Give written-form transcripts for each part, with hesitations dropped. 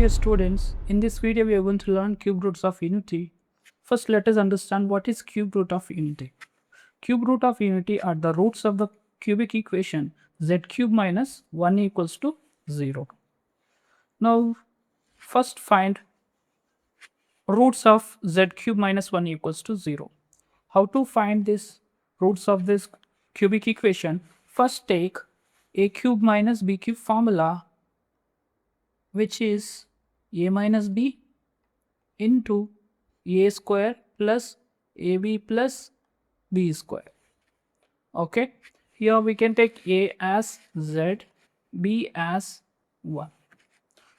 dear students, in this video we are going to learn cube roots of unity. First let us understand what is cube root of unity. Cube root of unity are the roots of the cubic equation z cube minus 1 equals to 0. Now first find roots of z cube minus 1 equals to 0. How to find this roots of this cubic equation? First take a cube minus b cube formula, which is a minus b into a square plus ab plus b square. Okay, here we can take a as z, b as 1,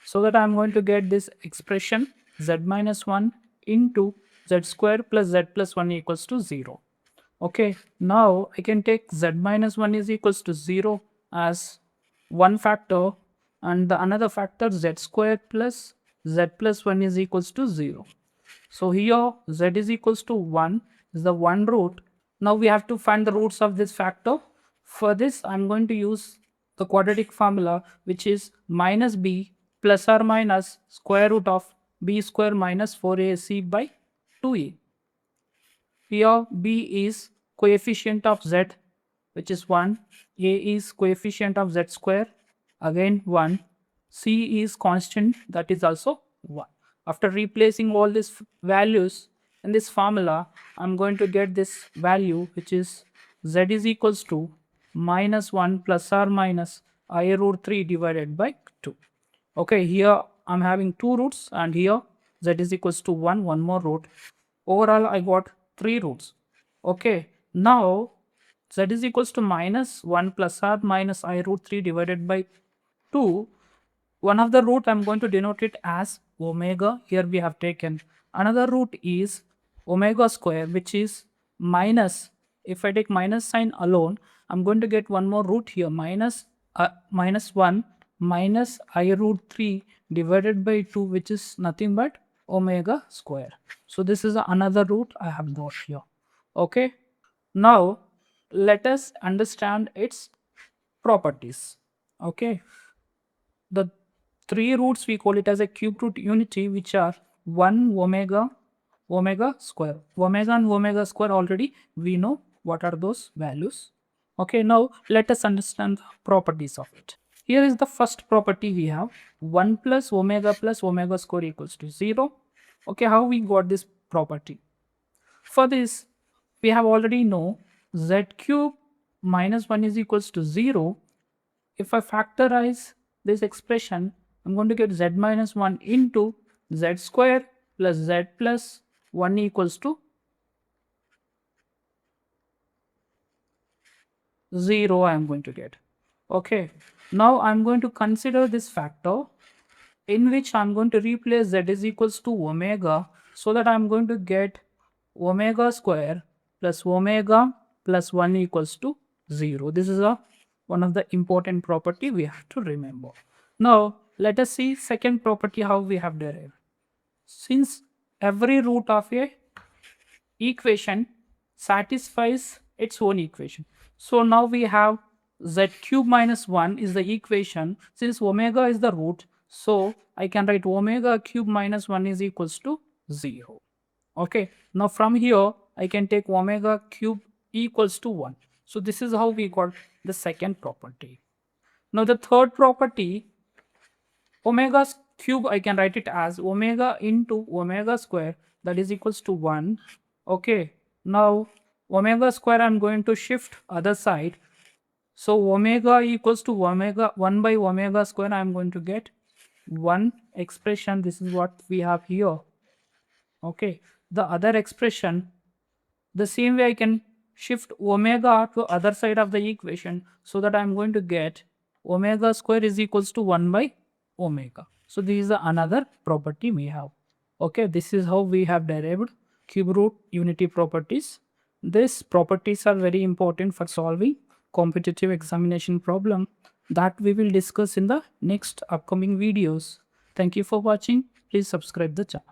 so that I'm going to get this expression z minus 1 into z square plus z plus 1 equals to 0. Okay, now I can take z minus 1 is equals to 0 as one factor, and the another factor z square plus z plus 1 is equals to 0. So here z is equals to 1 is the one root. Now we have to find the roots of this factor. For this I'm going to use the quadratic formula, which is minus b plus or minus square root of b square minus 4ac by 2a. Here b is coefficient of z, which is 1, a is coefficient of z square, again 1, c is constant, that is also 1. After replacing all these values in this formula, I'm going to get this value, which is z is equals to minus 1 plus or minus I root 3 divided by 2. Okay, here I'm having two roots, and here z is equals to 1, one more root. Overall I got 3 roots. Okay, now z is equals to minus 1 plus or minus I root 3 divided by 2. One of the root I'm going to denote it as omega. Here we have taken another root is omega square, which is minus. If I take minus sign alone, I'm going to get one more root here, minus 1 minus I root 3 divided by 2, which is nothing but omega square. So this is another root I have got here. Okay, now let us understand its properties. Okay, the three roots we call it as a cube root unity, which are 1 omega square. Omega and omega square, already we know what are those values. Okay, now let us understand the properties of it. Here is the first property we have, 1 plus omega square equals to 0. Okay, how we got this property? For this, we have already know z cube minus 1 is equals to 0. If I factorize this expression, I'm going to get z minus 1 into z square plus z plus 1 equals to 0 I am going to get. Okay, now I'm going to consider this factor in which I'm going to replace z is equals to omega, so that I'm going to get omega square plus omega plus 1 equals to 0. This is one of the important property we have to remember. Now let us see second property how we have derived. Since every root of a equation satisfies its own equation, so now we have z cube minus 1 is the equation. Since omega is the root, so I can write omega cube minus 1 is equals to 0. Okay, now from here I can take omega cube equals to 1. So this is how we got the second property. Now the third property, omega cube, I can write it as omega into omega square, that is equals to 1. Okay, now omega square I'm going to shift other side. So omega equals to omega 1 by omega square, I'm going to get one expression. This is what we have here. Okay, the other expression, the same way I can shift omega to other side of the equation, so that I'm going to get omega square is equals to 1 by omega. So this is another property we have. Okay, this is how we have derived cube root unity properties. These properties are very important for solving competitive examination problem that we will discuss in the next upcoming videos. Thank you for watching. Please subscribe the channel.